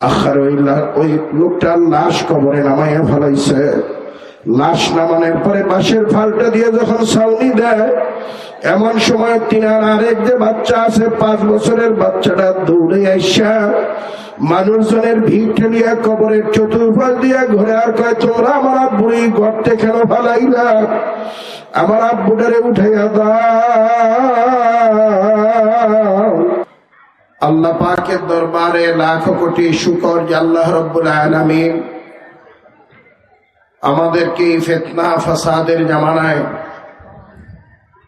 আখার ওই লোকটার লাশ কবরে নামাইয়া ফেলাইছে। লাশ নামানোর পরে বাঁশের ফালটা দিয়ে যখন ছাউনি দেয়, এমন সময় তিনার আরেক যে বাচ্চা আছে 5 বছরের বাচ্চাটা দৌড়ে আইসা মানুষজনের ভিড় ঠেলিয়া কবরের চতুর্পাশ দিয়া ঘুরে আর কয়, তোমরা আমার আব্বুরি গর্তে কেন ফেলাইলা? আমার আব্বুটারে উঠাইয়া দাও। আল্লাহ পাকের দরবারে লাখো কোটি শুকর যে আল্লাহ রব্বুল আলামিন আমাদেরকে ফিতনা ফাসাদের জামানায়,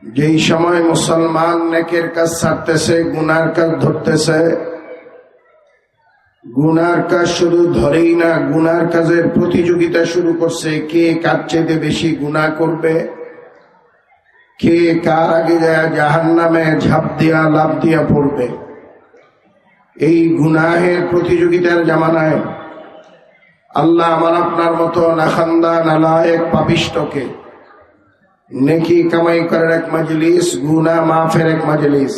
যেই সময় মুসলমান নেকের কাজ ছাড়তেছে, গুনার কাজ ধরতেছে, গুনার কাজ শুধু ধরেই না, গুনার কাজের প্রতিযোগিতা শুরু করছে। কে কার চেয়ে বেশি গুনাহ করবে, কে কার আগে যায় জাহান্নামে ঝাঁপ দিয়া লাফ দিয়া পড়বে। এই গুনাহের প্রতিযোগিতার জামানায় আল্লাহ আমার আপনার মতো নাখান্দা নালায়েক পাপিষ্টকে নেকি কামাই করার এক মজলিস, গুনাহ মাফের এক মজলিস,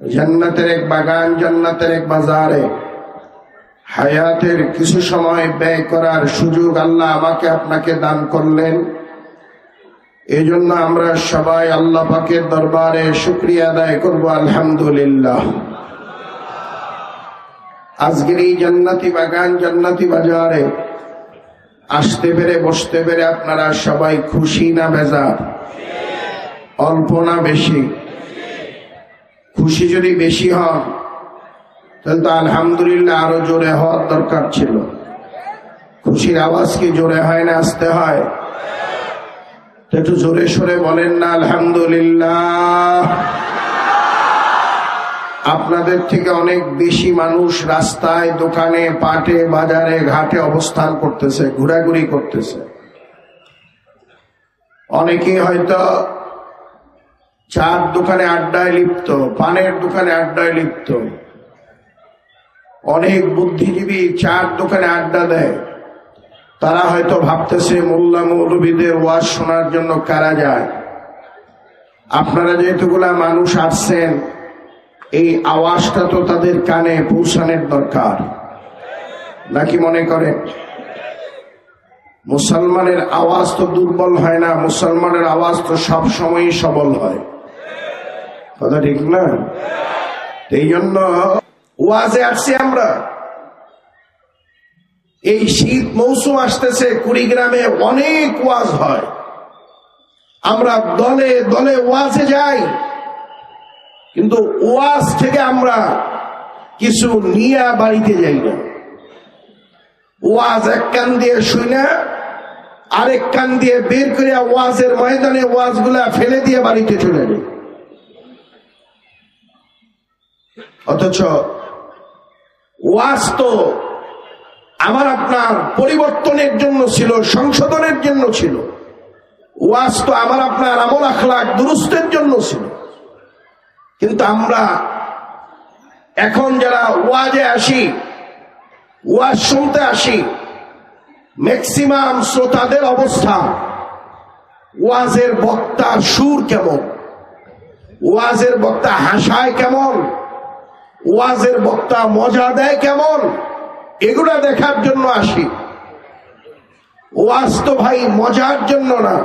জান্নাতের এক বাগান, জান্নাতের এক বাজারে হায়াতের কিছু সময় ব্যয় করার সুযোগ আল্লাহ আমাকে আপনাকে দান করলেন। এই জন্য আমরা সবাই আল্লাহ পাকের দরবারে শুকরিয়া আদায় করব, আলহামদুলিল্লাহ। আজকের এই জান্নাতি বাগান, জান্নাতি বাজারে আসতে পেরে, বসতে পেরে আপনারা সবাই খুশি না বেজার? অল্প না বেশি? খুশি যদি বেশি হন তাহলে তো আলহামদুলিল্লাহ আরো জোরে হওয়ার দরকার ছিল। খুশির আওয়াজ কি জোরে হয় না আসতে হয়? একটু জোরে সরে বলেন না আলহামদুলিল্লাহ। আপনাদের থেকে অনেক বেশি মানুষ রাস্তায়, দোকানে, পাটে, বাজারে, ঘাটে অবস্থান করতেছে, ঘোরাঘুরি করতেছে। অনেকে হয়তো চার দোকানে আড্ডায় লিপ্ত, পানের দোকানে আড্ডায় লিপ্ত। অনেক বুদ্ধিজীবী চার দোকানে আড্ডা দেয়। তারা হয়তো ভাবতেছে মোল্লা মৌলবীদের ওয়াজ শোনার জন্য কারা যায়। আপনারা যেহেতুগুলা মানুষ আসছেন, এই আওয়াজটা তো তাদের কানে পৌঁছানোর দরকার, নাকি মনে করেন? মুসলমানের আওয়াজ তো দুর্বল হয় না, মুসলমানের আওয়াজ তো সব সময়ই সবল হয়। কথা ঠিক না? এই জন্য ওয়াজে আসছি আমরা। এই শীত মৌসুম আসতেছে, কুড়িগ্রামে অনেক ওয়াজ হয়। আমরা দলে দলে ওয়াজে যাই, কিন্তু ওয়াজ থেকে আমরা কিছু নিয়ে বাড়িতে যাই না। ওয়াজ এক কান দিয়ে শুনে আরেক কান দিয়ে বের করে ওয়াজের ময়দানে ওয়াজগুলা ফেলে দিয়ে বাড়িতে চলে যাই। অথচ ওয়াজ তো আমার আপনার পরিবর্তনের জন্য ছিল, সংশোধনের জন্য ছিল। ওয়াজ তো আমার আপনার আমল আখলাক দুরুস্তের জন্য ছিল। কিন্তু আমরা এখন যারা ওয়াজে আসি, ওয়াজ শুনতে আসি, ম্যাক্সিমাম শ্রোতাদের অবস্থা, ওয়াজের বক্তার সুর কেমন, ওয়াজের বক্তা হাসায় কেমন, ওয়াজের বক্তা মজা দেয় কেমন, এগুলা দেখার জন্য আসি। ওয়াজ তো ভাই মজার জন্য না,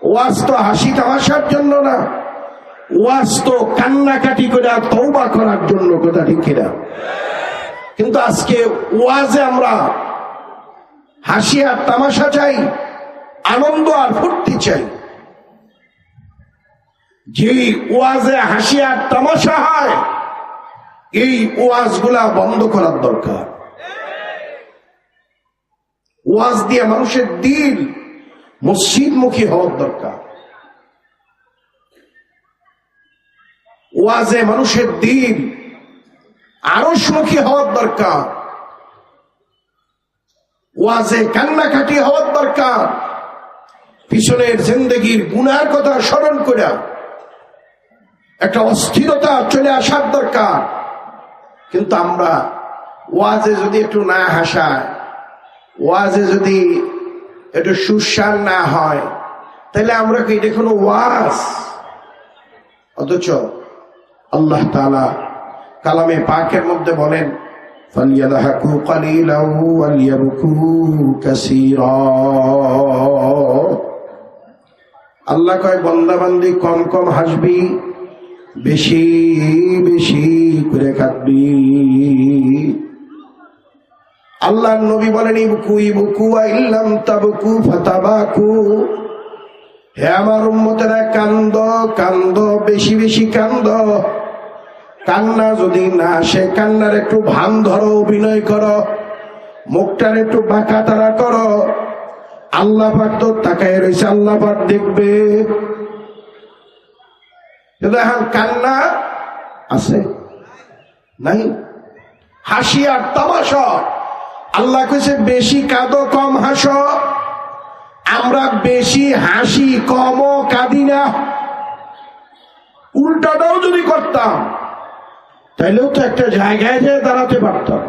ওয়াজ তো হাসি তামাশার জন্য না, ওয়াজ তো কান্নাকাটি করে তওবা করার জন্য। কথা ঠিক কিনা? কিন্তু আজকে ওয়াজে আমরা হাসি আর তামাশা চাই, আনন্দ আর ফুর্তি চাই। যে ওয়াজে হাসি আর তামাশা হয়, এই ওয়াজগুলা বন্ধ করার দরকার। ওয়াজ দিয়ে মানুষের দিল মসজিদমুখী হওয়ার দরকার। ওয়াজে মানুষের দিল আরশমুখী হওয়ার দরকার। ওয়াজে কান্নাকাটি হওয়ার দরকার। পিছনের জিন্দেগির গুনার কথা স্মরণ করে একটা অস্থিরতা চলে আসার দরকার। কিন্তু আমরা ওয়াজে যদি একটু না হাসায়, ওয়াজে যদি একটু সুস্বাদ না হয়, তাহলে আমরা কি এটা কোনো ওয়াজ? অথচ আল্লাহ তাআলা কালামে পাকের মধ্যে বলেন, ফালিয়াদহাকু কালিলান ওয়ালিয়াবকু কাসীরা। আল্লাহ কয় বান্দা বান্দি কম কম হাসবি, বেশি বেশি করে কাঁদবি। আল্লাহর নবী বলেন ইবকু ইবকু ওয়া ইল্লাম তাবকু ফাতাবাকু। হে আমার উম্মতেরা, কান্দ কান্দ, বেশি বেশি কান্দ। কান্না যদি না আসে, কান্নার একটু ভান ধরো, অভিনয় করো, মুখটার একটু বাঁকা তারা করো। আল্লাহ পাক তো তাকায় রয়েছে, আল্লাহ পাক দেখবে। এখন কান্না আছে নাই, হাসি আর তামাশা। আল্লাহ কইছে বেশি কাঁদো কম হাসো। আমরা বেশি হাসি কমও কাঁদি না। উল্টাটাও যদি করতাম তাইলেও তো একটা জায়গায় যেয়ে দাঁড়াতে পারতাম।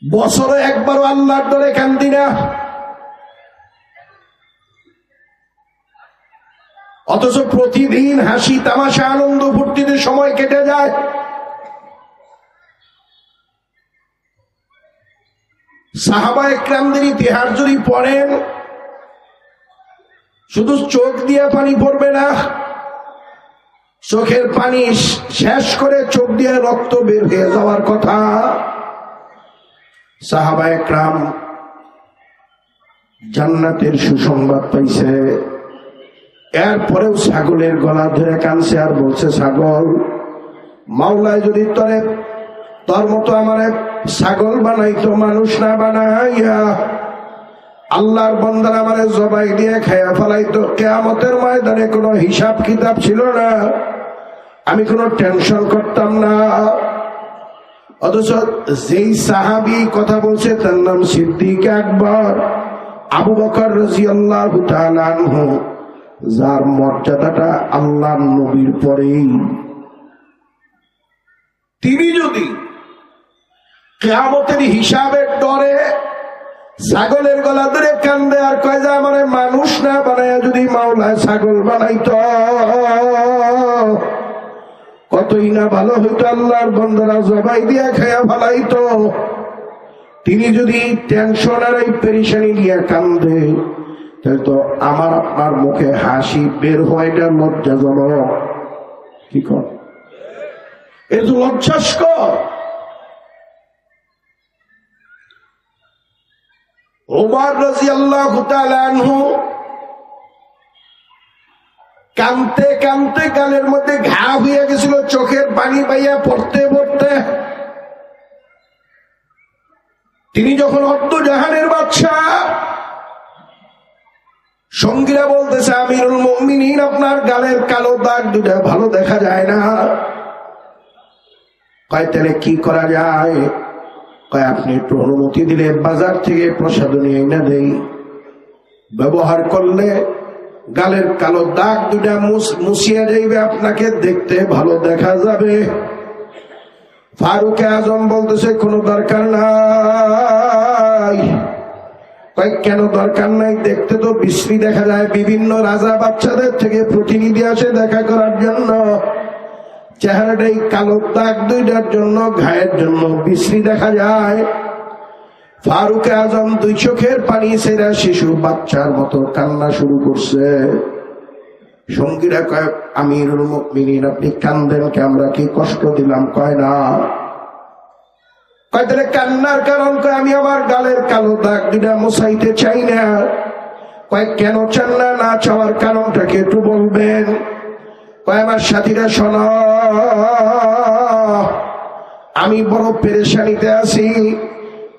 বছরে একবারও আল্লাহর দরে কান্দি না, অথচ প্রতিদিন হাসি তামাশা আনন্দ ফুর্তিতে সময় কেটে যায়। সাহাবায়ে কেরামদের ইতিহাস যদি পড়েন, শুধু চোখ দিয়ে পানি পড়বে না, চোখের পানি শেষ করে চোখ দিয়ে রক্ত বের হয়ে যাওয়ার কথা। সাহাবায়ে কেরাম জান্নাতের সুসংবাদ পাইছে, এরপরেও ছাগলের গলা ধরে কানছে আর বলছে, ছাগল, মাওলায় যদি তোর মতো আমারে ছাগল বানাইতো, মানুষ না বানাইয়া আল্লাহর বান্দারা আমারে জবাই দিয়ে খাইয়া ফেলাইতো, কিয়ামতের ময়দানে কোনো হিসাব কিতাব ছিল না, আমি কোনো টেনশন করতাম না। অথচ যেই সাহাবী কথা বলছে তার নাম সিদ্দিক আকবর আবু বকর রাদিয়াল্লাহু তাআলা আনহু, যার মর্যাদাটা আল্লাহর নবীর পরেই। তিনি যদি কিয়ামতের হিসাবের ডরে ছাগলের গলা ধরে কান্দে আর কয় যে আমারে মানুষ না বানায় যদি মাওলায় ছাগল বানাইতো, কতই না ভালো হইতো, আল্লাহর বান্দারা জবাই দিয়া খায়া ফেলাইতো। তিনি যদি টেনশন আর এই পেরেশানি নিয়ে কান্দে, তাই তো আমার আপনার মুখে হাসি বের হয়, এটা লজ্জাজনক। কি কর, এ তো লজ্জাস্কর। ওমর রাদিয়াল্লাহু তাআলা আনহু কাঁদতে কাঁদতে গালের মধ্যে ঘা হয়ে গেছিল, চোখের পানি বাইয়া পড়তে পড়তে। তিনি যখন অর্ধজাহানের বাদশা, সঙ্গীরা বলতেছে, আমিরুল মুমিনিন, আপনার গালের কালো দাগ দুটা ভালো দেখা যায় না। কয় তাহলে কি করা যায়? কয় আপনি একটু অনুমতি দিলে বাজার থেকে প্রসাধনী এনে দেই, ব্যবহার করলে গালের কালো দাগ দুটা মুছিয়ে যাইবে, আপনাকে দেখতে ভালো দেখা যাবে। ফারুক আজম বলতেছে কোনো দরকার নাই। কয় কেন দরকার নাই? দেখতে তো বিশ্রী দেখা যায়, বিভিন্ন রাজা বাচ্চাদের থেকে প্রতিনিধি আসে দেখা করার জন্য, চেহারাটাই কালো দাগ দুইটার জন্য, ঘায়ের জন্য বিশ্রী দেখা যায়। ফারুক আজম দুই চোখের পানি ছেড়া শিশু বাচ্চার মতো কান্না শুরু করছে। সঙ্গীরা কয়, আমিরুল মুমিনিন, আপনি কান্দেন কে? আমরা কি কষ্ট দিলাম? কয় না। কয় তাহলে কান্নার কারণ? কয় আমি আমার গালের কালো দাগ দুটা মোছাইতে চাই না। কয় কেন চান না? না চাওয়ার কারণটা কি একটু বলবেন? কয় আমার সাথীরা শোনো, আমি বড় পেরেশানিতে আছি।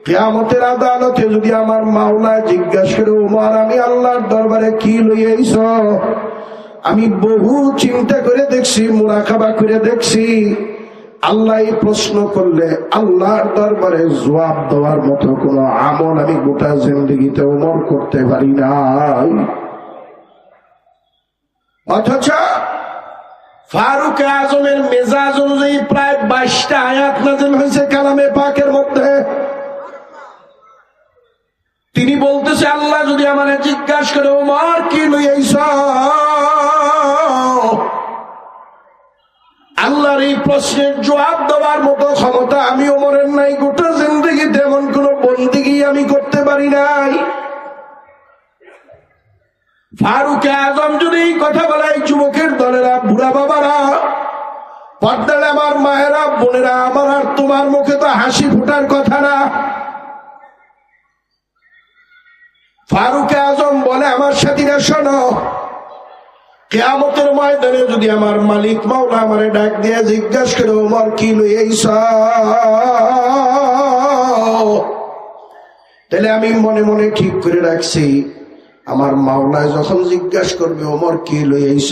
কিয়ামতের আদালতে যদি আমার মাওলা জিজ্ঞাসা করে, ওমর আমি আল্লাহর দরবারে কি লইয়া আইছ? আমি বহু চিন্তা করে দেখছি, মুরাকাবা করে দেখছি, আল্লাহ এই প্রশ্ন করলে আল্লাহর দরবারে জবাব দেওয়ার মতো কোন আমল আমি গোটা জিন্দেগিতে ওমর করতে পারি নাই। অথচ ফারুক আজমের মেজাজ অনুযায়ী প্রায় 22টা আয়াত নাযিল হয়েছে কালামে পাকের মধ্যে। তিনি বলতেছে, আল্লাহ যদি আমারে জিজ্ঞাসা করে, ওমর কি লইয়াইছ? আল্লাহ আল্লাহর এই প্রশ্নের জবাব দেওয়ার মতো ক্ষমতা আমি ওমরের নাই। গোটা জিন্দেগিতে এমন কোন বন্দেগী আমি করতে পারি নাই। ফারুক আজম যদি এই কথা বলে, যুবকের দলেরা, বুড়া বাবারা, পর্দার আমার মায়েরা, বোনেরা আমার, আর তোমার মুখে তো হাসি ফোটার কথা না। ফারুক আজম বলে, আমার সাথীরা শোনো, কিয়ামতের ময়দানে যদি আমার মালিক মাওলা আমারে ডাক দিয়ে জিজ্ঞাসা করে, ওমর কি লইছ, তাহলে আমি মনে মনে ঠিক করে রাখছি, আমার মাওলায় যখন জিজ্ঞাসা করবে ওমর কি লইছ,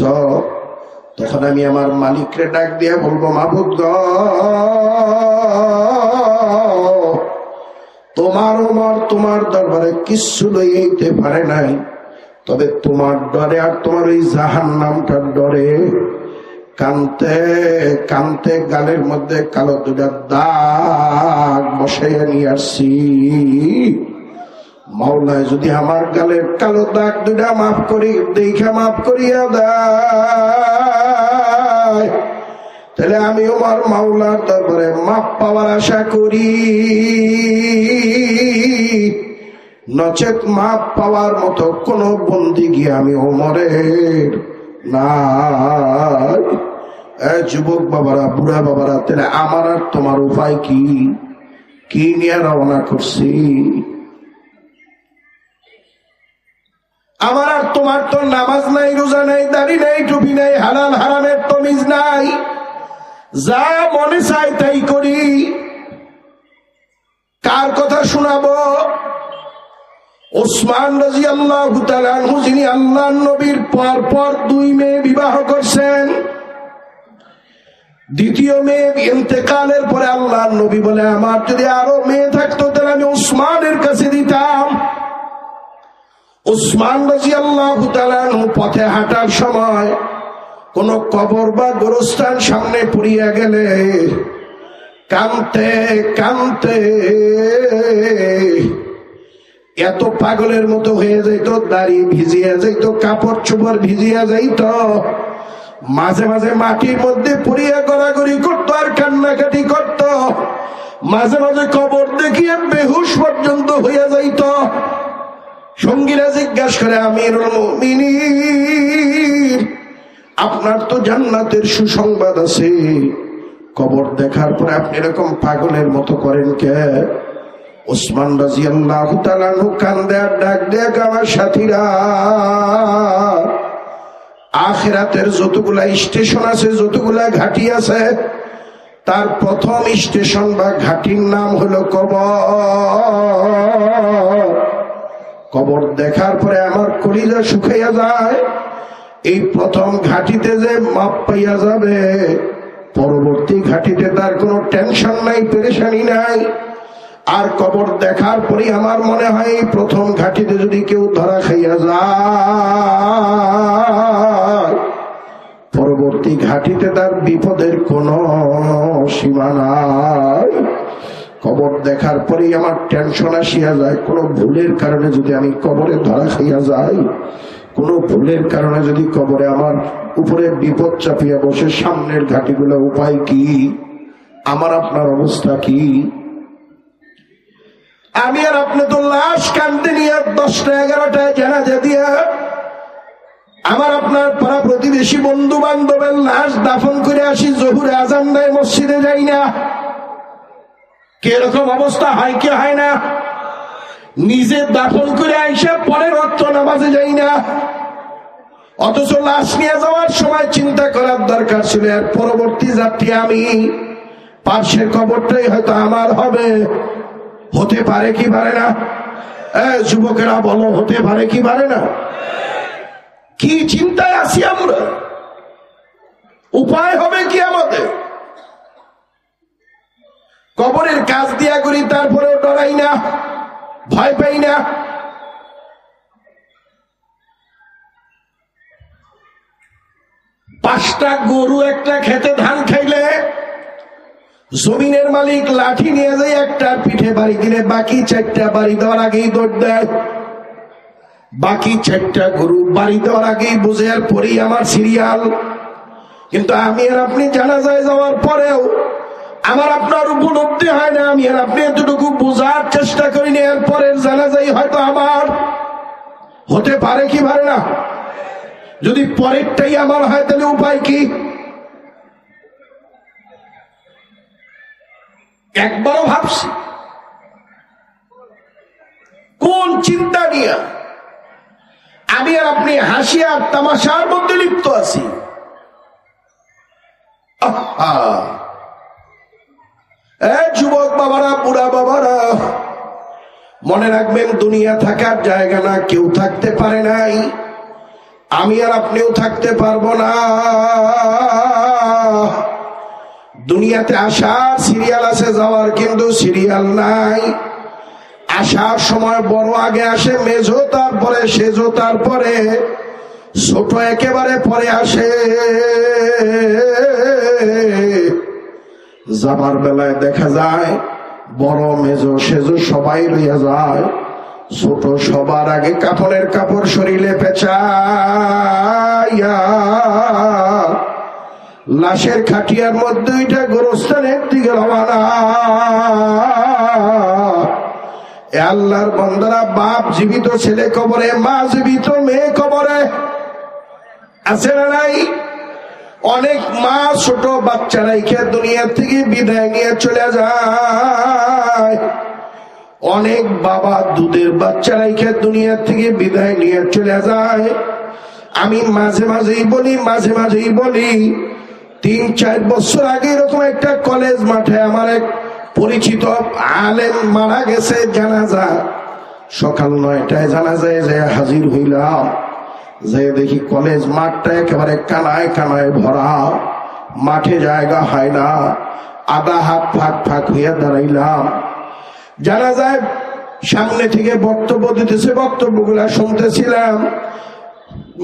তখন আমি আমার মালিকরে ডাক দিয়ে বলবো, মাবুদ গো, তোমার ওমর তোমার দরবারে কিচ্ছু লইতে পারে নাই, তবে তোমার ডরে আর তোমার ওই জাহান্নামটার ডরে কানতে কানতে গালের মধ্যে কালো দুটা দাগ বসাইয়া নিয়ে আসছি। মাওলায় যদি আমার গালের কালো দাগ দুটা মাফ করি, দেখা মাফ করিয়া দেয়, তাহলে আমি আমার মাওলার দরবারে মাপ পাওয়ার আশা করি। নচেত মাপ পাওয়ার মতো কোন বন্দিগি আমি ওমরের নাই। যুবক বাবারা, বুড়া বাবারা, তাহলে আমার আর তোমার উপায় কি? কি নিয়ে রওনা করছি? আমার আর তোমার তো নামাজ নাই, রোজা নাই, দাড়ি নাই, টুপি নাই, হালাল হারামের তমিজ নাই, যা মনে চাই তাই করি। কার কথা শোনাবো? ওসমান রাদিয়াল্লাহু তাআলা আনহু, যিনি আল্লাহর নবীর পর পর 2 মেয়ে বিবাহ করছেন। দ্বিতীয় মেয়ে ইন্তেকালের পরে আল্লাহর নবী বলে, আমার যদি আরো মেয়ে থাকতো তাহলে আমি ওসমানের কাছে দিতাম। ওসমান রাদিয়াল্লাহু তাআলা আনহু পথে হাঁটার সময় কোন কবর বা গোরস্থান সামনে পড়িয়া গেলে কাঁদতে কাঁদতে এত পাগলের মতো হয়ে যাইত, দাড়ি ভিজিয়া যাইত, কাপড় চোপড় ভিজিয়া যাইত, মাঝে মাঝে মাটির মধ্যে পড়িয়া গড়াগড়ি করতো আর কান্নাকাটি করত, মাঝে মাঝে কবর দেখিয়ে বেহুশ পর্যন্ত হইয়া যাইত। সঙ্গীরা জিজ্ঞাসা করে, আমিরুল মুমিনিন, আপনার তো জান্নাতের সুসংবাদ আছে, কবর দেখার পরে আপনি এরকম পাগলের মতো করেন কে? ওসমান রাদিয়াল্লাহু তাআলা কান্দে আর ডাক দেয়া, আমার সাথীরা, আখিরাতের যতগুলা স্টেশন আছে, যতগুলা ঘাঁটি আছে, তার প্রথম স্টেশন বা ঘাঁটির নাম হলো কবর। কবর দেখার পরে আমার কলিজা শুকাইয়া যায়। এই প্রথম ঘাঁটিতে যে মাপ পাইয়া যাবে, পরবর্তী ঘাঁটিতে তার কোনো টেনশন নাই, পেরেশানি নাই। আর কবর দেখার পরে আমার মনে হয় এই প্রথম ঘাঁটিতে যদি কেউ ধরা খাইয়া যায়, পরবর্তী ঘাঁটিতে তার বিপদের কোনো সীমা নাই। কবর দেখার পরেই আমার টেনশন আসিয়া যায়, কোনো ভুলের কারণে যদি আমি কবরে ধরা খাইয়া যাই, কোনো ভুলের কারণে যদি কবরে আমার উপরে বিপদ চাপিয়া বসে, সামনের ঘাটিগুলো উপায় কি? আমার আপনার অবস্থা কি? আমি আর আপনি তো লাশ কানতে নিয়ে 10টা 11টায় জানাজা দিয়া আমার আপনার পাড়া প্রতিবেশী বন্ধু বান্ধবের লাশ দাফন করে আসি, জোহরে আজান দেয়, মসজিদে যাই না। কিরকম অবস্থা হয় কি হয় না? নিজে দাফন করে আইসা পরের ওয়াক্ত নামাজে যাই না। অথচ লাশ নিয়ে যাওয়ার সময় চিন্তা করার দরকার ছিল, আর পরবর্তী যাত্রী আমি, পাশের কবরটাই হয়তো আমার হবে। হতে পারে কি পারে না? যুবকেরা বলো, হতে পারে কি পারে না? কি চিন্তায় আছি আমরা? উপায় হবে কি আমাদের? কবরের কাজ দিয়া করি, তারপরেও ডরাই না, ভয় পাই না। পাঁচটা গরু একটা খেতে ধান খাইলে জমিনের মালিক লাঠি নিয়ে যায়, একটা পিঠে বাড়ি দিলে বাকি 4টা বাড়ি দেওয়ার আগেই দৌড় দেয়। বাকি 4টা গরু বাড়ি দেওয়ার আগেই বুঝে, আর পরেই আমার সিরিয়াল। কিন্তু আমি আর আপনি জানাজায় যাওয়ার পরেও আমার আপনার উপলব্ধি হয় না, আমি আর আপনি এতটুকু বোঝার চেষ্টা করিনি এরপরের জানাজাই হয়তো আমার হতে পারে কি পারে না। যদি পরেরটাই আমার হয় তাহলে উপায় কি? একবারও ভাবছি কোন চিন্তা নিয়ে আমি আর আপনি হাসি আর তামাশার মধ্যে লিপ্ত আছি। যুবক বাবারা, বুড়া বাবারা, মনে রাখবেন দুনিয়া থাকার জায়গা না, কেউ থাকতে পারে নাই, আমি আর আপনিও থাকতে পারবো না। দুনিয়াতে আসার সিরিয়াল আছে, যাওয়ার কিন্তু সিরিয়াল নাই। আসার সময় বড় আগে আসে মেজো, তারপরে সেজো, তারপরে ছোট একেবারে পরে আসে। যাবার বেলায় দেখা যায় বড় মেজো সেজো সবাই রইয়া যায়, ছোট সবার আগে কাপড়ের কাপড় শরীরে পেঁচাইয়া লাশের খাটিয়ার মধ্যে ওইটা গোরস্থানের দিকে রওনা। আল্লাহর বান্দারা, বাপ জীবিত ছেলে কবরে, মা জীবিত মেয়ে কবরে, আছে না নাই? অনেক মা ছোট বাচ্চা রাইখে দুনিয়া থেকে বিদায় নিয়ে চলে যায়, অনেক বাবা দুধের বাচ্চা রাইখে দুনিয়া থেকে বিদায় নিয়ে চলে যায়। আমি মাঝে মাঝেই বলি 3-4 বছর আগে এরকম একটা কলেজ মাঠে আমার এক পরিচিত আলেম মারা গেছে, জানাজা সকাল 9টায় জানাজায় যে হাজির হইলাম, যে দেখি কলেজ মাঠটা একেবারে কানায় কানায় ভরা, মাঠে জায়গা হয় না, আধা হাত ফাঁক হইয়া দাঁড়াইলাম। জানাজায় সামনে থেকে বক্তব্য দিতেছে, বক্তব্যগুলা শুনতেছিলাম।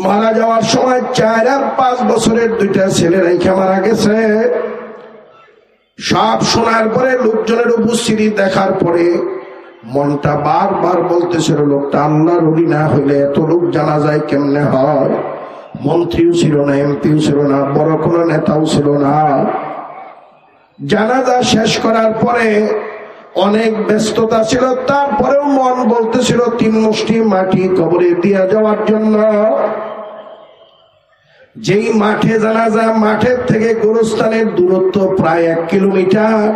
মারা যাওয়ার সময় 4 আর 5 বছরের 2টা ছেলে রেখে মারা গেছে। সব শোনার পরে, লোকজনের উপস্থিতি দেখার পরে মনটা বারবার বলতেছিল, লোকটা আল্লাহর ওলি না হইলে এত লোক জানা যায় কেমনে হয়? মন্ত্রীও ছিল না, এমপিও ছিল না, বড় কোনো নেতাও ছিল না। জানাজা শেষ করার পরে অনেক ব্যস্ততা ছিল, তারপরেও মন বলতেছিল 3 মুষ্টি মাটি কবরে দিয়ে যাওয়ার জন্য। যেই মাঠে জানাজা, মাঠের থেকে গোরস্থানের দূরত্ব প্রায় 1 কিলোমিটার।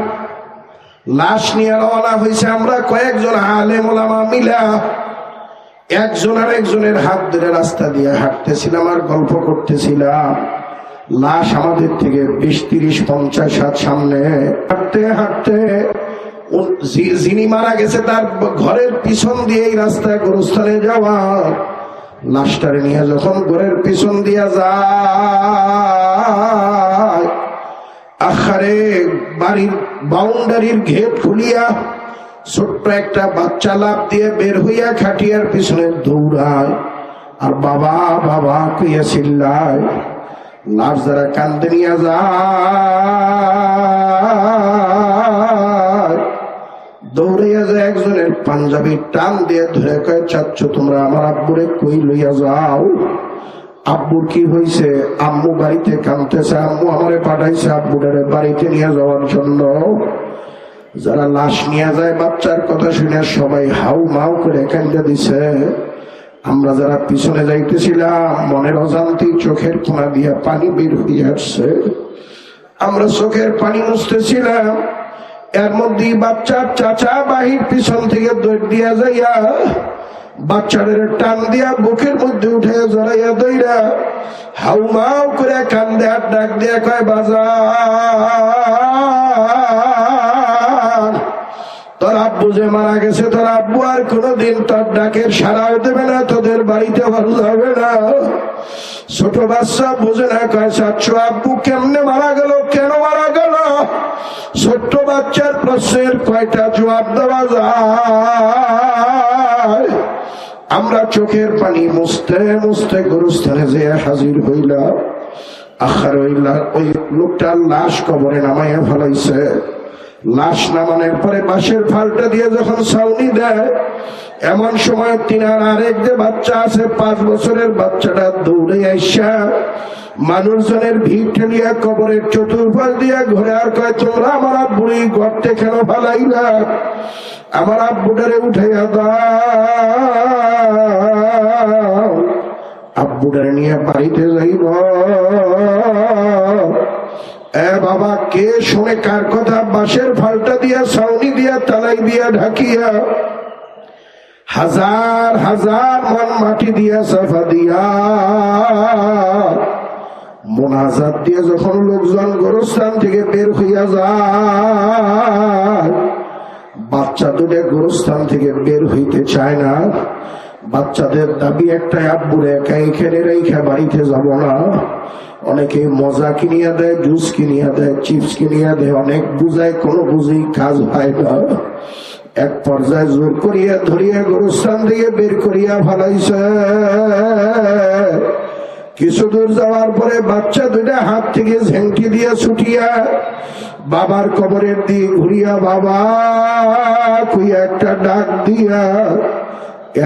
লাশ নিয়ে রওনা হয়েছে আমরা কয়েকজন আলেম ওলামা মিলা, একজন আর একজনের হাত ধরে রাস্তা দিয়ে হাঁটতেছিলাম আর গল্প করতেছিলাম। লাশ আমাদের থেকে 20-30-50 হাত সামনে। হাঁটতে হাঁটতে যিনি মারা গেছে তার ঘরের পিছন দিয়ে এই রাস্তায় গোরস্থানে যাওয়া, লাশটারে নিয়ে যখন ঘরের পিছন দিয়ে যায়, আখারে বাড়ির বাউন্ডারির গেট খুলিয়া ছোট্ট একটা বাচ্চা লাফ দিয়ে বের হইয়া খাটিয়ার পিছনে দৌড়ায় আর বাবা বাবা কইয়া চিল্লায়। লাশ যারা কান্দে নিয়ে যায়, দৌড়াইয়া যায়, একজনের পাঞ্জাবি টান দিয়ে ধরে কয়, চাচ্ছ তোমরা আমার আব্বুরে কই লইয়া যাও? আব্বুর কি হয়েছে? আম্মু বাড়িতে কাঁদতেছে, আম্মু আমারে পাঠাইছে আব্বুটারে বাড়িতে নিয়ে যাওয়ার জন্য। যারা লাশ নিয়ে যায় বাচ্চার কথা শুনে সবাই হাউ মাউ করে কান্দা দিছে। আমরা যারা পিছনে যাইতেছিলাম মনের অজান্তি চোখের কোনা দিয়া পানি বের হয়ে আসছে। আমরা চোখের পানি মুছতেছিলাম, এর মধ্যে বাচ্চার চাচা বাহির পিছন থেকে দৌড় দিয়া যাইয়া বাচ্চাদের টান দিয়া বুকের মধ্যে উঠে জড়াইয়া দইরা হাউমাউ করে কান্দে আর ডাক দিয়া কয়, বাজার তোর আব্বু যে মারা গেছে, তোর আব্বু আর কোনদিন তোর ডাকের সাড়াও দেবে না, তোদের বাড়িতে ভালো যাবে না। ছোট বাচ্চা বুঝে না, কয় চাচ্ছ আব্বু কেমনে মারা গেল, কেন মারা গেল? ছোট্ট বাচ্চার প্রশ্নের কয়টা জবাব দেওয়া যায়? আমরা চোখের পানি মুছতে মুছতে গুরুস্থানে যে হাজির হইলাম। আখার ওই লোকটার লাশ কবরে নামাইয়া ফেলাইছে। লাশ নামানোর পরে বাঁশের ফালটা দিয়ে যখন ছাউনি দেয়, এমন সময় তিনার আরেক যে বাচ্চা আছে 5 বছরের বাচ্চাটা দৌড়ে আইসা মানুষজনের ভিড় ঠেলিয়া কবরের চতুর্পাশ দিয়া ঘুরে আর কয়, তোমরা আমার আব্বুরি গর্তে কেন ফালাইলা? আমার আব্বুটারে উঠাইয়া দাও, আব্বুটারে নিয়ে বাড়িতে যাইব। এ বাবা, কে শুনে কার কথা? বাঁশের ফালটা দিয়া, ছাউনি দিয়া, তালাই দিয়া ঢাকিয়া, হাজার হাজার মন মাটি দিয়া, সাফা দিয়া, মোনাজাত দিয়ে যখন লোকজন গোরস্থান থেকে বের হইয়া যায়, বাচ্চা দুটো গোরস্থান থেকে বের হইতে চায় না। বাচ্চাদের দাবি একটাই, আব্বুরে একা এখানে রেখে বাড়িতে যাব না। অনেকে মজা কিনিয়া দেয়, জুস কিনিয়া দেয়, চিপস কিনিয়া দেয়, অনেক বুঝায়, কোনো বুঝি কাজ হয় না। এক পর্যায়ে জোর করিয়া ধরিয়া গোরস্থান থেকে বের করিয়া ফালাইছে। কিছু দূর যাওয়ার পরে বাচ্চা দুইটা হাত থেকে ঝেংটি দিয়া ছুটিয়া বাবার কবরের দিকে ঘুরিয়া বাবা কইয়া একটা ডাক দিয়া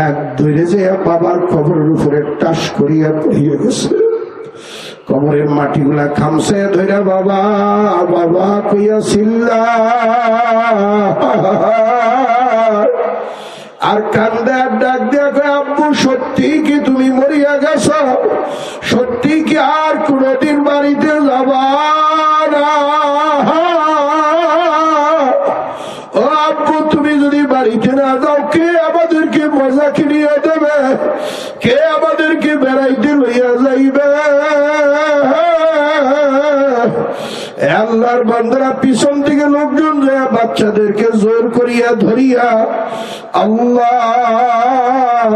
এক ধরে যে বাবার কবরের উপরে টাস করিয়া পড়িয়া গেছে। কবরের মাটিগুলা খামছে ধরে বাবা বাবা কইয়া চিল্লা আর কান্দে আর ডাক দিয়া কয়, আব্বু সত্যি কি তুমি মরিয়া গেছ? সত্যি কি আর কোনদিন বাড়িতে যাবা না? ও আব্বু, তুমি যদি বাড়িতে না যাও, কে আমাদেরকে মজা কিনিয়ে দেবে? কে আমাদেরকে বেড়াইতে লইয়া যাইবে? আল্লাহর বান্দারা পিছন থেকে লোকজন যায় বাচ্চাদেরকে জোর করিয়া ধরিয়া আল্লাহ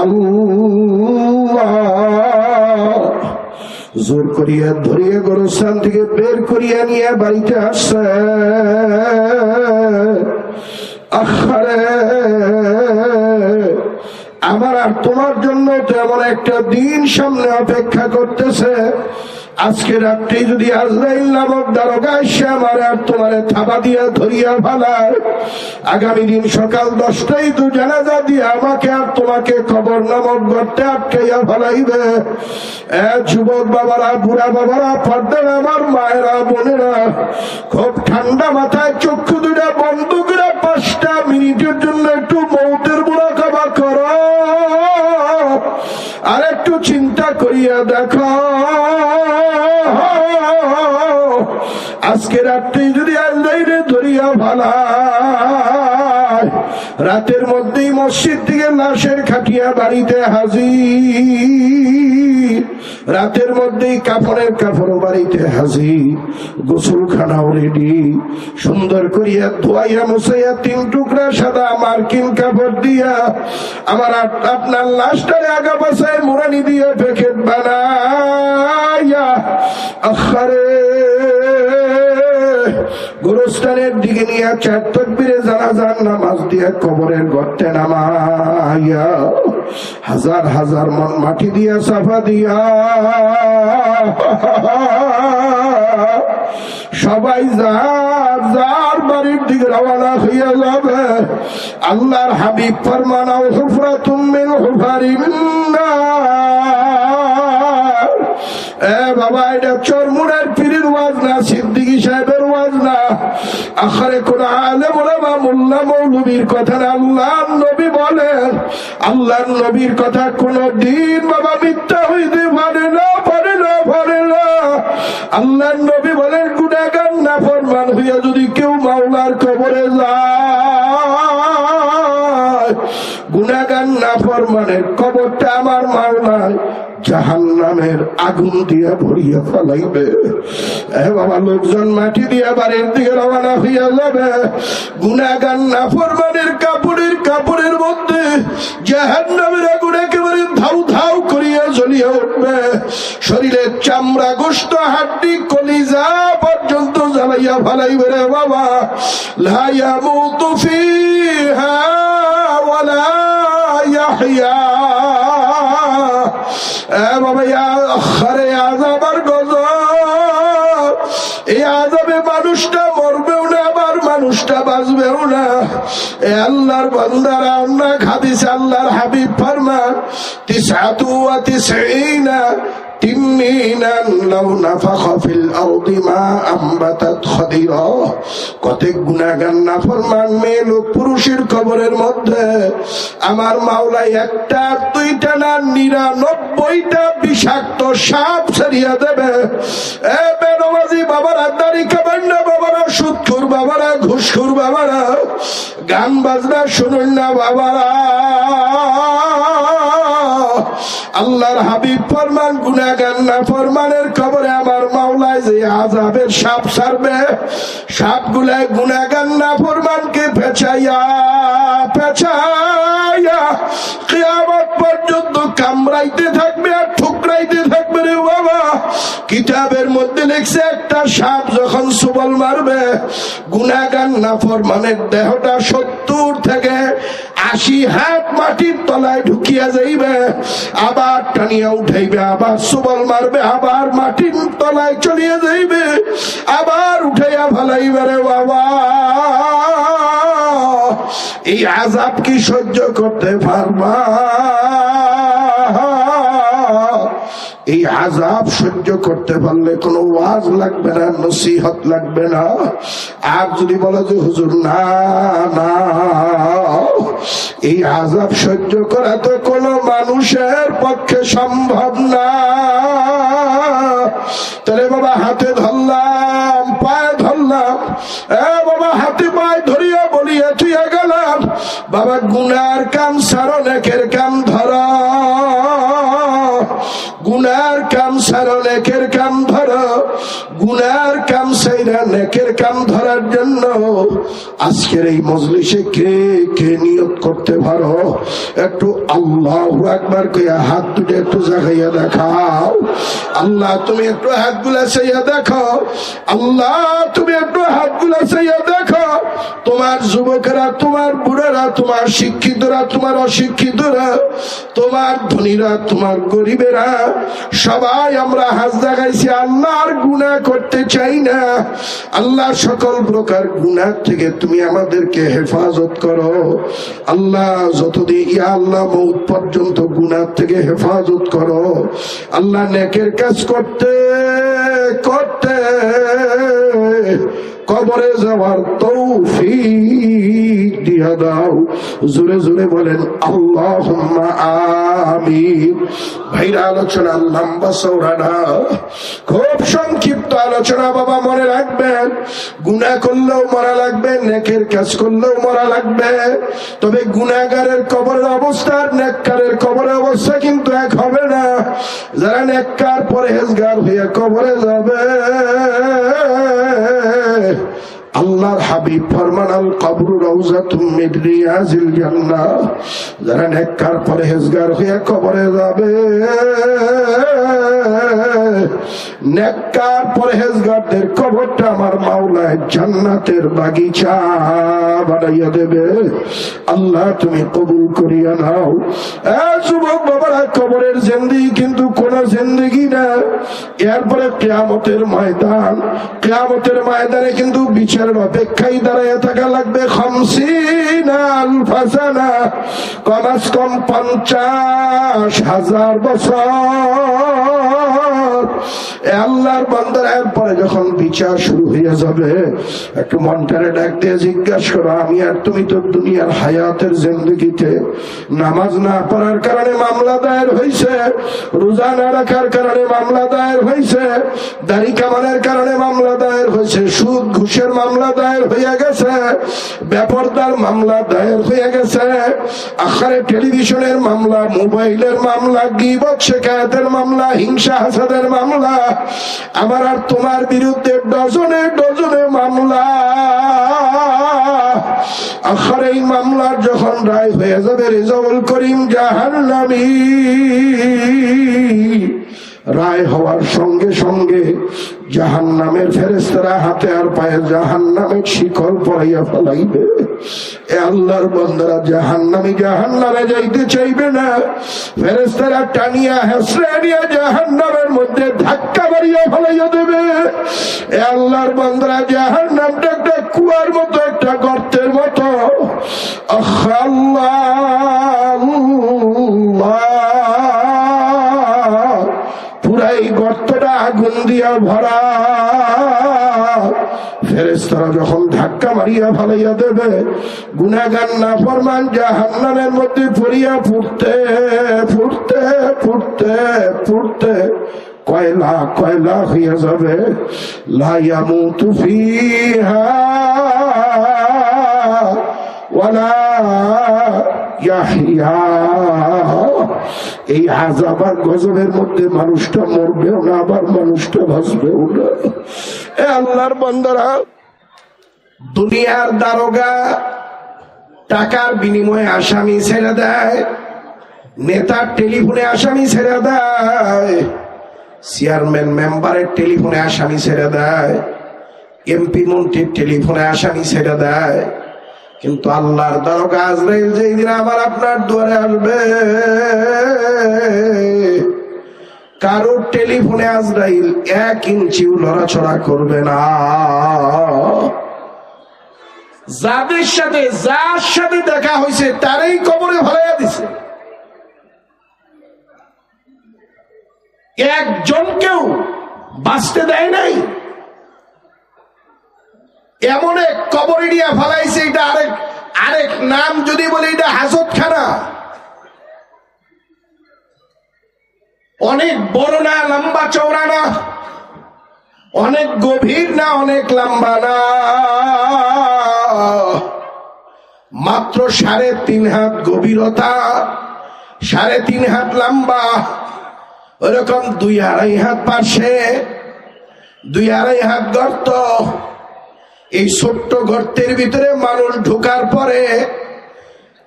আল্লাহ জোর করিয়া ধরিয়া গোরস্থান থেকে বের করিয়া নিয়ে বাড়িতে আসছে। আখারে আমার আর তোমার জন্য তো এমন একটা দিন সামনে অপেক্ষা করতেছে। আজকে রাত্রে যদি আজরাইল নামক দারোগা এসে আমার আর তোমারে থাবা দিয়া ধরিয়া ফালায়, আগামী দিন সকাল 10টায় তো জানাজা দিয়ে আমাকে আর তোমাকে কবর নামক গর্তে আটকাইয়া ফালাইবে। যুবক বাবারা, বুড়া বাবারা, পর্দার আমার মায়েরা, বোনেরা, খুব ঠান্ডা মাথায় চক্ষু দুটা বন্ধ করে 5টা মিনিটের জন্য একটু মৌতের মুরাকাবা করো আর একটু চিন্তা করিয়া দেখো, আজকে রাত্রে যদি আল্লাহরে ধরিয়া ফালায়, রাতের মধ্যেই মসজিদ থেকে লাশের খাটিয়া বাড়িতে হাজির, রাতের মধ্যেই কাপড়ের কাপড় বাড়িতে হাজির, গোসলখানাও রেডি, সুন্দর করিয়া ধোয়াইয়া মুছাইয়া 3 টুকরা সাদা মার্কিন কাপড় দিয়া আমার আপনার লাশটারে আগা পাশায় মোড়ানি দিয়ে প্যাকেট বানাইয়া আখারে গোরস্থানের দিকে নিয়ে 4 তাকবীরে জানাজার নামাজ দিয়া কবরের গর্তে নামাইয়া হাজার হাজার মন মাটি দিয়া সাফা দিয়া সবাই যার বাড়ির দিকে রওনা হইয়া যাবে। আল্লাহর হাবিব ফরমানাও হুফরাতুম মিন হুফারিন নার। বাবা, এটা চরমুড়ার পীরের ওয়াজ না, সিদ্দিকী সাহেবের ওয়াজ না, আখারে কোন আলেম ওলামা মোল্লা মৌলবীর কথা না। আল্লাহর নবী বলেন, আল্লাহর নবীর কথা কোনদিন বাবা মিথ্যা হইতে পারে না, পারে না, পারে না। আল্লাহর নবী বলেন, গুনাহগার নাফরমান হইয়া যদি কেউ মাওলার কবরে যায়, গুনাহগার নাফরমানের কবরটা আমার মাওলায় জাহান্নামের আগুন দিয়া ভরিয়া ফেলাইবে। বাবা, লোকজন মাটি দিয়া বাড়ির দিকে রওনা হইয়া যাবে। গুনাহগার নাফরমানের কাপড়ের মধ্যে জাহান্নামের আগুন একেবারে ধাউ ধাউ করিয়া জ্বলিয়া উঠবে। শরীরের চামড়া, গোশত, হাড্ডি, কলিজা পর্যন্ত জ্বালাইয়া ফেলাইবে রে বাবা। লা ইয়ামুতু ফিহা ওয়ালা ইয়াহইয়া। বাবা, আখারে আযাব আর গজব, এই আযাবে মানুষটা মরবেও না, আবার মানুষটা বাঁচবেও না। এ আল্লাহর বান্দারা, অন্য হাদিসে আল্লাহর হাবিব ফরমান 99 তিন্নিনান লাউ নাফাখা ফিল আরদি মা আমবাতাত খাদিরা। কতক গুনাহগার নাফরমান মেয়ে লোক পুরুষের কবরের মধ্যে আমার মাওলা একটা দুইটা না 99টা বিষাক্ত সাপ ছাড়িয়া দেবে। এ বেনমাজি বাবারা, দাড়ি কাবান্না বাবারা, সুদখোর বাবারা, ঘুষখোর বাবারা, গান বাজনা শুনুন না বাবারা। আল্লাহর হাবিব ফরমান গুনাহগার নাফরমানের কবরে আমার মাওলায় যে আযাবের সাপ ছাড়বে, সাপগুলাই গুনাহগার নাফরমানকে পেঁচাইয়া পেঁচাইয়া কিয়ামত পর্যন্ত কামড়াইতে থাকবে আর ঠুকরাইতে থাকবে রে বাবা। কিতাবের মধ্যে লিখছে একটা সাপ যখন সুবল মারবে, গুনাহগার নাফরমানের দেহটা 70 থেকে 80 হাত মাটির তলায় ঢুকিয়া যাইবে, আবার টানিয়া উঠাইবে, আবার সুবল মারবে, আবার মাটির তলায় চলিয়া যাইবে, আবার উঠাইয়া ফেলাইবে রে বাবা। এই আযাব কি সহ্য করতে পারবা? এই আযাব সহ্য করতে পারলে কোনো ওয়াজ লাগবে না, নসিহত লাগবে না। আর যদি বলে যে হুজুর না না, এই আযাব সহ্য করা তো কোনো মানুষের পক্ষে সম্ভব না, তাহলে বাবা হাতে ধরলাম, পায়ে ধরলাম, বাবা হাতে পায়ে ধরিয়া বলিয়া তুইয়া গেলাম, বাবা গুনার কাম সারো, নেকের কাম ধরা, গুনার কাম সারো, নেকের কাম ধরো, গুনার কাম সাইরা নেকের কাম ধরার জন্য আজকের এই মজলিসে কে কে নিয়ত করতে পারো? একটু আল্লাহু আকবার কইয়া হাত দুটো একটু জাগাইয়া দেখাও। আল্লাহ তুমি একটু হাতগুলা চাইয়া দেখো, আল্লাহ তুমি একটু হাতগুলা চাইয়া দেখো। তোমার যুবকেরা, তোমার বুড়ারা, তোমার শিক্ষিতরা, তোমার অশিক্ষিতরা, তোমার ধনীরা, তোমার গরিবেরা, সবাই আমরা হাত জাগাইছি। আল্লাহর গুনাহ করতে চাই না। আল্লাহ সকল প্রকার গুনাহ থেকে তুমি আমাদেরকে হেফাজত করো আল্লাহ। যতদিন ইয়া আল্লাহ মউত পর্যন্ত গুনাহ থেকে হেফাজত করো আল্লাহ। নেকের কাজ করতে করতে কবরে যাওয়ার তৌফিক দিয়া দাও। জোরে জোরে বলেন আল্লাহুম্মা আমিন। ভাইরা, আলোচনা লম্বা চওড়া না, খুব সংক্ষিপ্ত আলোচনা বাবা। মনে রাখবেন, গুনাহ করলেও মরা লাগবে, নেকের কাজ করলেও মরা লাগবে। তবে গুনাহগারের কবরের অবস্থা আর নেককারের কবরের অবস্থা কিন্তু এক হবে না। যারা নেককার পরহেজগার হয়ে কবরে যাবে, আল্লাহর হাবিব ফরমান আল কবরু রাউযাতুম মিন রিয়াজিল জান্নাহ। যারা নেককার পরহেজগার হয়ে কবরে যাবে, নেককার পরহেজগারদের কবরটা আমার মাওলা জান্নাতের বাগিচা বানাইয়া দেবে। আল্লাহ তুমি কবুল করিয়া নাও। যুবক বাবারা, কবরের জিন্দেগি কিন্তু কোন জিন্দেগি না। এরপরে কিয়ামতের ময়দান, কিয়ামতের ময়দানে কিন্তু বিচারের অপেক্ষায় দাঁড়াইয়া থাকা লাগবে 50 আলফ সানা, কমাস কম 50,000 বছর। আল্লাহর বান্দারা এরপরে যখন বিচার শুরু হয়ে যাবে, একটু মনটারে ডাক দিয়ে জিজ্ঞাসা করো, আমি আর তুমি তো দুনিয়ার হায়াতের জিন্দেগিতে নামাজ না পড়ার কারণে মামলা দায়ের হয়েছে, রোজা না রাখার কারণে মামলা দায়ের হয়েছে, দাড়ি কামানের কারণে মামলা দায়ের হয়েছে, সুদ ঘুষের মামলা দায়ের হয়ে গেছে, বেপরদার মামলা দায়ের হয়ে গেছে, আখারে টেলিভিশনের মামলা, মোবাইলের মামলা, গীবত শিকায়েতের মামলা, হিংসা হাসাদের মামলা, আমার আর তোমার বিরুদ্ধে ডজনে ডজনে মামলা। আখারে এই মামলার যখন রায় হয়ে যাবে, রেজাউল করিম জাহান্নামী, রায় হওয়ার সঙ্গে সঙ্গে জাহান্নামের ফেরেশতারা হাতে আর পায়ে জাহান্নামের শিকল পরাইয়া ফেলাইবে। এ আল্লাহর বান্দারা জাহান্নামী জাহান্নামে যাইতে চাইবে না। ফেরেশতারা টানিয়া হেসড়ে নিয়ে জাহান্নামের মধ্যে ধাক্কা মারিয়া ফেলাইয়া দেবে। এ আল্লাহর বান্দারা জাহান্নামটা একটা কুয়ার মতো, একটা গর্তের মতো, পুরাই গর্তটা আগুন দিয়া ভরা। ফেরেশতারা যখন ধাক্কা মারিয়া ফালাইয়া দেবে, গুনাহগার নাফরমান জাহান্নামের মধ্যে পড়িয়া ফুটতে ফুটতে ফুটতে ফুটতে কয়লা কয়লা হইয়া যাবে। লা ইয়ামুতু ফিহা ওয়ালা ইয়াহইয়া। এই আযাব আর গজবের মধ্যে মানুষটা মরবেও না, আবার মানুষটা বাঁচবেও না। এ আল্লাহর বান্দারা, দুনিয়ার দারোগা টাকার বিনিময়ে আসামি ছেড়ে দেয়, নেতার টেলিফোনে আসামি ছেড়ে দেয়, চেয়ারম্যান মেম্বারের টেলিফোনে আসামি ছেড়ে দেয়, এমপি মন্ত্রীর টেলিফোনে আসামি ছেড়ে দেয়। কিন্তু আল্লাহর দারোগা আজরাইল যেই দিন আমার আপনার দুয়ারে আসবে, কারোর টেলিফোনে আজরাইল 1 ইঞ্চিও লড়াচড়া করবে না। যাদের সাথে যার সাথে দেখা হয়েছে তারই কবরে ফেলাইয়া দিছে। একজনকেও বাঁচতে দেয় নাই। এমন এক কবরে নিয়ে ফেলাইছে, এটা আরেক নাম যদি বলে এটা হাজতখানা। অনেক বড় না, লম্বা চওড়া না, অনেক গভীর না, অনেক লম্বা না, মাত্র 3.5 হাত গভীরতা, 3.5 হাত লম্বা, ওরকম 2-2.5 হাত পাশে, 2-2.5 হাত গর্ত। এই ছোট্ট গর্তের ভিতরে মানুষ ঢোকার পরে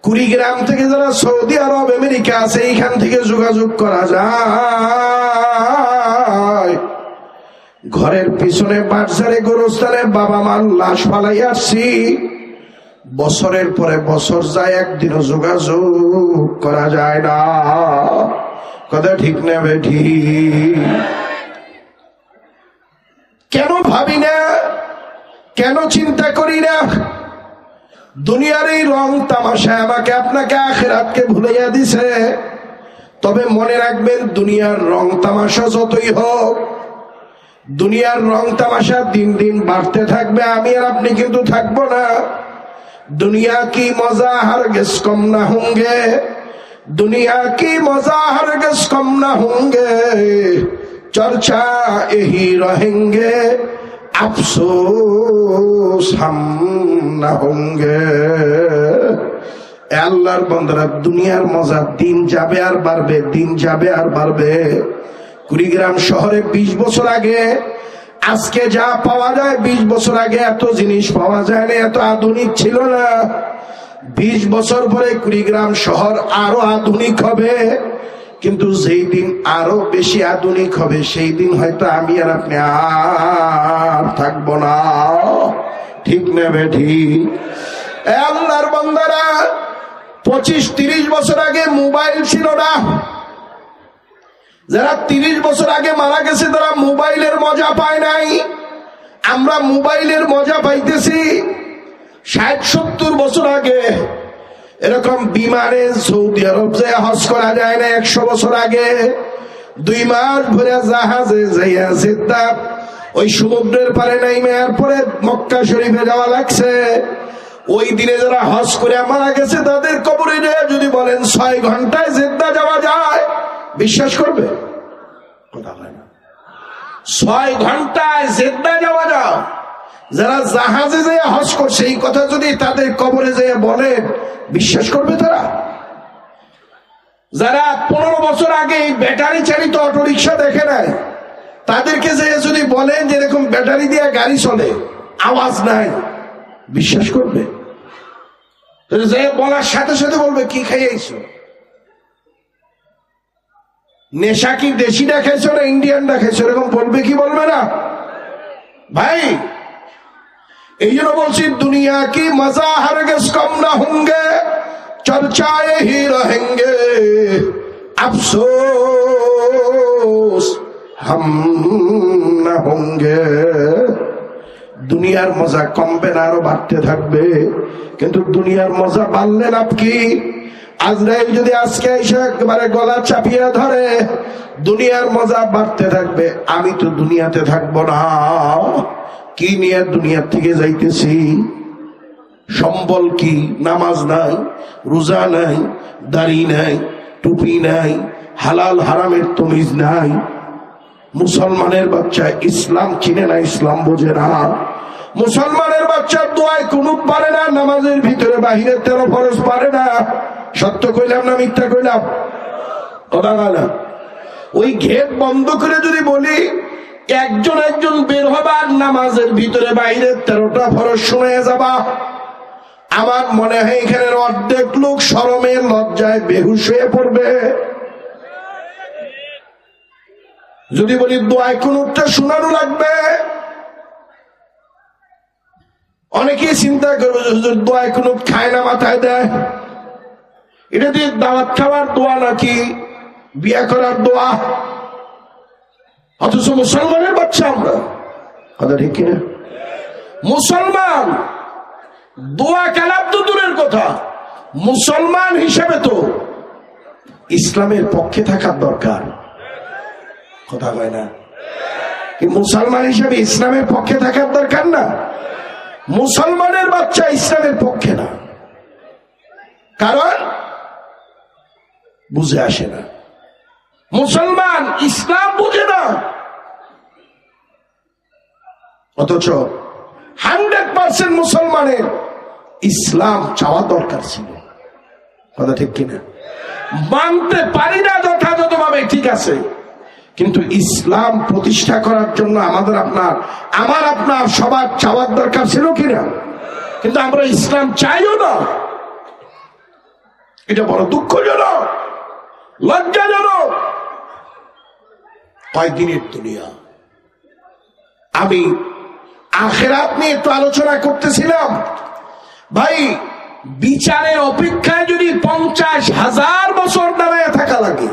কুড়িগ্রাম থেকে যারা সৌদি আরব আমেরিকা আছে এইখান থেকে যোগাযোগ করা যায়। ঘরের পিছনে বাজারে গোরস্থানে বাবা মার লাশ ফালাই আসছি, বছরের পরে বছর যায়, একদিনও যোগাযোগ করা যায় না। কথা ঠিক না বেঠি? কেন ভাবি না, কেন চিন্তা করি না? দুনিয়ার এই রং তামাশা আমাকে আপনাকে আখিরাতকে ভুলাইয়া দিছে। তবে মনে রাখবেন, দুনিয়ার রং তামাশা যতই হোক, দুনিয়ার রং তামাশা দিন দিন বাড়তে থাকবে, আমি আর আপনি কিন্তু থাকবো না। দুনিয়া কি মজা হরগিজ কম না হোंगे, दुनिया की मजा हरगिज कम न होंगे, चर्चा यही रहेंगे, अफसोस हम न होंगे। আল্লাহর বান্দারা, দুনিয়ার মজা দিন যাবে আর বাড়বে, দিন যাবে আর বাড়বে। কুড়িগ্রাম শহরে 20 বছর আগে আজকে যা পাওয়া যায়, 20 বছর আগে এত জিনিস পাওয়া যায় না, এত আধুনিক ছিল না। 20 বছর পরে কুড়িগ্রাম শহর আরো আধুনিক হবে, কিন্তু যেই দিন আরো বেশি আধুনিক হবে সেই দিন হয়তো আমি আর আপনি আর থাকবো না। ঠিক না বেঠি? আল্লাহর বান্দারা, 25-30 বছর আগে মোবাইল ছিল না। যারা 30 বছর আগে মারা গেছে তারা মোবাইলের মজা পায় নাই, আমরা মোবাইলের মজা পাইতেছি। 60-70 বছর আগে এরকম বিমানে সৌদি আরব যে হজ করা যায় না। 100 বছর আগে 2 মাস ভরে জাহাজে যাইয়া জেদ্দা ওই সমুদ্রের পারে নাইমে এরপরে মক্কা শরীফে যাওয়া লাগছে। ওই দিনে যারা হজ করে মারা গেছে তাদের কবরে যদি বলেন 6 ঘন্টায় জেদ্দা যাওয়া যায়, বিশ্বাস করবে? 6 ঘন্টায় জেদ্দা যাওয়া যায়। যারা জাহাজে যেয়ে হজ করছে এই কথা যদি তাদের কবরে যেয়ে বলে, বিশ্বাস করবে তারা? যারা 15 বছর আগে ব্যাটারি চালিত অটোরিকশা দেখে নাই, তাদেরকে যেয়ে যদি বলেন যে এরকম ব্যাটারি দিয়ে গাড়ি চলে, আওয়াজ নাই, বিশ্বাস করবে? যে বলার সাথে সাথে বলবে কি খাইয়েছো, নেশা কি দেশিটা খাইছো না ইন্ডিয়ানটা খাইছো, এরকম বলবে কি বলবে না? ভাই, এই জন্য বলছি, দুনিয়া কি মজা হরগিজ কম না হোंगे, চর্চায় হি রহেंगे, আফসোস हम न होंगे। দুনিয়ার মজা কমবে না, আরো বাড়তে থাকবে। কিন্তু দুনিয়ার মজা বাড়লে লাভ কি? আজরাইল যদি আজকে এসে একেবারে গলা চাপিয়ে ধরে, দুনিয়ার মজা বাড়তে থাকবে, আমি তো দুনিয়াতে থাকবো না। কি নিয়ে দুনিয়ার থেকে যাইতেছি? সম্বল কি? নামাজ নাই, রোজা নাই, দাড়ি নাই, টুপি নাই, হালাল হারামের তমিজ নাই। মুসলমানের বাচ্চা ইসলাম চিনে না, ইসলাম বোঝে না। মুসলমানের বাচ্চা দোয়ায় কুনুত পারে না, নামাজের ভিতরে বাহিরের 13 ফরজ পারে না। সত্য কইলাম না মিথ্যা কইলাম? কথা বলা। ওই গেট বন্ধ করে যদি বলি একজন একজন বের হবার, নামাজের ভিতরে বাহিরের 13টা ফরজ শুনে যাবা, আমার মনে হয় এখানের অর্ধেক লোক শরমে লজ্জায় বেহুশ হয়ে পড়বে। যদি বলি দোয়ায় কুনুতটা শোনানো লাগবে, অনেকেই চিন্তা করবে হুজুর দোয়ায় কুনুত খায় না, মাথায় দেয়। এটা দিয়ে দাওয়াত খাওয়ার দোয়া নাকি বিয়া করার দোয়া? অথচ মুসলমানের বাচ্চা আমরা, কথা ঠিক কিনা? মুসলমান দোয়া কালাম তো দূরের কথা, মুসলমান হিসেবে তো ইসলামের পক্ষে থাকার দরকার। কথা হয় না? কি মুসলমান হিসেবে ইসলামের পক্ষে থাকার দরকার না? মুসলমানের বাচ্চা ইসলামের পক্ষে না, কারণ বুঝে আসে না। মুসলমান ইসলাম বুঝে না, অথচ 100% মুসলমানের ইসলাম চাওয়া দরকার ছিল। কথা ঠিক কিনা? মানতে পারি না যথাযথভাবে, ঠিক আছে, কিন্তু ইসলাম প্রতিষ্ঠা করার জন্য আমার আপনার সবার চাওয়ার দরকার ছিল কিনা? কিন্তু আমরা ইসলাম চাইও না। এটা বড় দুঃখজনক, লজ্জাজনক। কয়েকদিনের দুনিয়া। আমি আখিরাত নিয়ে তো আলোচনা করতেছিলাম। ভাই, বিচারের অপেক্ষায় যদি 50,000 বছর দাঁড়ায় থাকা লাগে,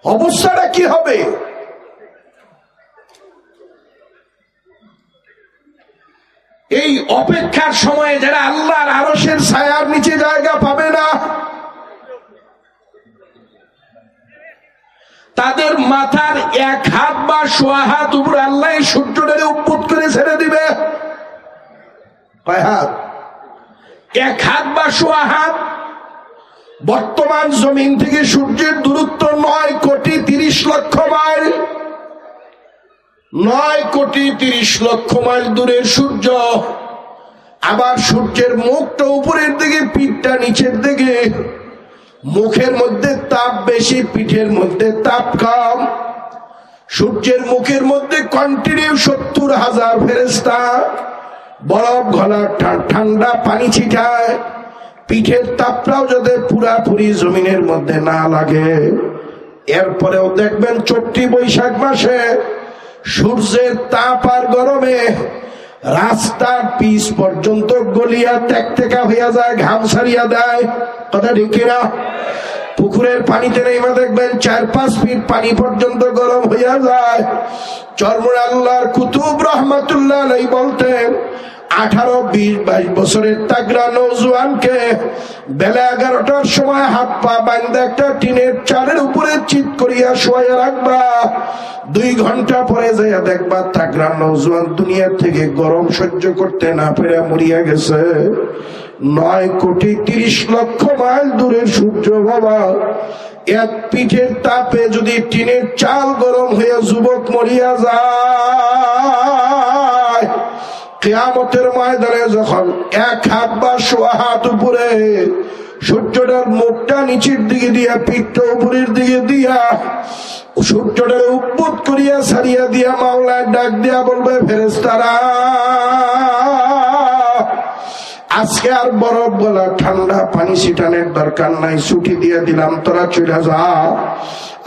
অবস্থাটা কি হবে? এই অপেক্ষার সময়ে যারা আল্লাহর আরশের ছায়ার নিচে জায়গা পাবে না, তাদের মাথার 1 হাত বা 1.5 হাত উপরে আল্লাহ সূর্যটাকে উৎপুত করে ছেড়ে দিবে। কয় হাত? 1 হাত বা 1.5 হাত। বর্তমান জমিন থেকে সূর্যের দূরত্ব 9,30,00,000 মাইল। 9,30,00,000 মাইল দূরের সূর্য। আবার সূর্যের মুখটা উপরের দিকে, পিঠটা নিচের দিকে। মুখের মধ্যে তাপ বেশি, পিঠের মধ্যে তাপ কম। সূর্যের মুখের মধ্যে কন্টিনিউ 70,000 ফেরেশতা বরফ ঘলা ঠান্ডা পানি ছিটায়। পিঠের তাপটাও যাতে পুরাপুরি জমিনের মধ্যে না লাগে। এরপরেও দেখবেন চৈত্র বৈশাখ মাসে সূর্যের তাপ আর গরমে রাস্তার পিচ পর্যন্ত গলিয়া ত্যাকা হইয়া যায়, ঘাম ছাড়িয়া দেয়। কথা ঠিক কিনা? পুকুরের পানিতে নেমে দেখবেন 4-5 ফিট পানি পর্যন্ত গরম হইয়া যায়। চরমুর আল্লাহর কুতুব রহমাতুল্লাহ আলাইহি বলতেন, 18-20-22 বছরের তাগড়া নওজোয়ানকে বেলা 11টার সময় হাত পা বাঁধা একটা টিনের চালের উপরে চিত করিয়া শোয়া রাখবা। 2 ঘন্টা পরে যাইয়া দেখবা তাগড়া নওজোয়ান দুনিয়া থেকে গরম সহ্য করতে না পেরে মরিয়া গেছে। 9,30,00,000 মাইল দূরের সূর্য বাবা, এক পিঠের তাপে যদি টিনের চাল গরম হয়ে যুবক মরিয়া যায়, কিয়ামতের ময়দানে যখন 1 হাত বা 1.5 হাত উপরে সূর্যটার মুখটা নিচের দিকে দিয়া, পিঠটা উপরের দিকে দিয়া, সূর্যটার উৎপুত করিয়া ছাড়িয়া দিয়া মাওলায় ডাক দিয়া বলবে, ফেরেশতারা আজকে আর বরফ গলা ঠান্ডা পানি ছিটানোর দরকার নাই, ছুটি দিয়ে দিলাম, তোরা চলে যা।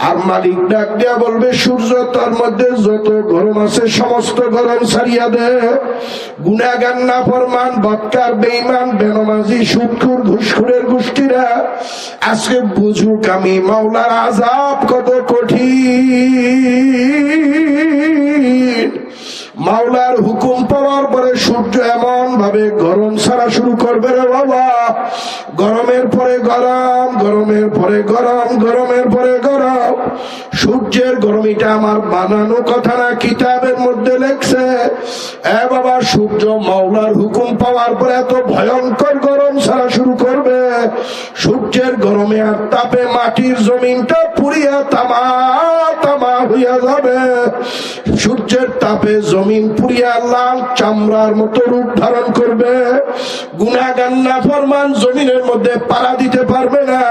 আর মালিক ডাক দিয়া বলবে, সূর্য তোর মধ্যে যত গরম আছে সমস্ত গরম ছাড়িয়া দে। গুনাহগার নাফরমান বদকার বেঈমান বেনামাজি সুদখোর ঘুষখোরের গোষ্ঠীরা আজকে বুঝুক আমি মাওলার আযাব কত কঠিন। মাওলার হুকুম পাওয়ার পরে সূর্য এমন ভাবে গরম ছাড়া শুরু করবে রে বাবা, গরমের পরে গরম, গরমের পরে গরম, গরমের পরে গরম। সূর্যের গরম এটা আমার বানানো কথা না, কিতাবের মধ্যে লেখছে। এ বাবা, সূর্য মাওলার হুকুম পাওয়ার পরে এত ভয়ঙ্কর গরম ছাড়া শুরু করবে, সূর্যের গরমে আর তাপে মাটির জমিনটা পুড়িয়া তামা তামা হইয়া যাবে। সূর্যের তাপে জমিন পুড়িয়া লাল চামড়ার মতো রূপ ধারণ করবে। গুনাহগার নাফরমান জমিনের মধ্যে পাড়া দিতে পারবে না,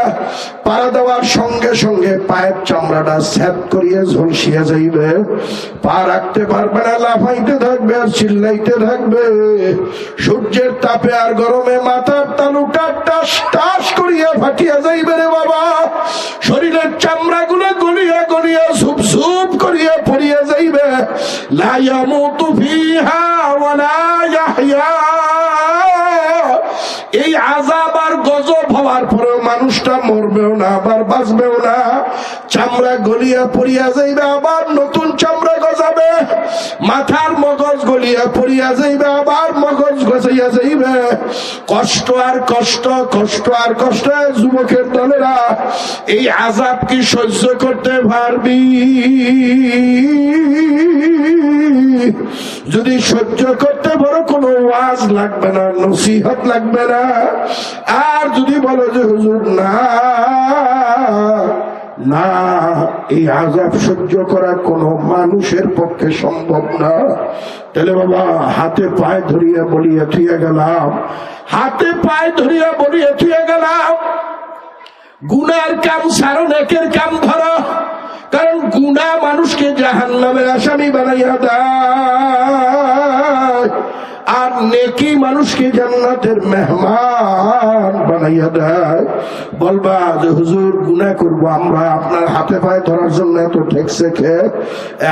পাড়া দেওয়ার সঙ্গে সঙ্গে পায়ের চামড়াটা স্যাপ করিয়া ঝলসিয়া যাইবে, পা রাখতে পারবে না, লাফাইতে থাকবে আর চিল্লাইতে থাকবে। সূর্যের তাপে আর গরমে মাথার তালুটা টাস টাস করিয়া ফাটিয়া যাইবে রে বাবা, শরীরের চামড়া গুলো গলিয়া গলিয়া ঝুপ ঝুপ করিয়া পড়িয়া যাইবে। লা ইয়ামুতু ফিহা ওয়ালা ইয়াহইয়া। এই আযাব আর গজব হওয়ার পরে মানুষটা মরবেও না, আবার বাঁচবেও না। চামড়া গলিয়া পড়িয়া যাইবে, আবার নতুন চামড়া গজাবে। মাথার মগজ গলিয়া পড়িয়া যাইবে, আবার মগজ গজাইয়া যাইবে। কষ্ট আর কষ্ট, কষ্ট আর কষ্ট। যুবকের দলেরা, এই আযাব কি সহ্য করতে পারবি? যদি সহ্য করতে পারো কোনো ওয়াজ লাগবে না, নসিহত লাগবে না। আর যদি বলো যে হুজুর না না, এই আযাব সহ্য করা কোনো মানুষের পক্ষে সম্ভব না, তাহলে বাবা হাতে পায়ে ধরিয়া বলিয়া থুইয়া গেলাম, হাতে পায়ে ধরিয়া বলিয়া থুইয়া গেলাম, গুনার কাম ছাড়ো, নেকের কাম ধরো। কারণ গুনাহ মানুষকে জাহান্নামের আসামি বানাইয়া দেয়, আর নেকি মানুষকে জান্নাতের মেহমান বানাইয়া দেয়। বলবা যে হুজুর গুনাহ করবো আমরা, আপনার হাতে পায়ে ধরার জন্য এত ঠেকছে খে?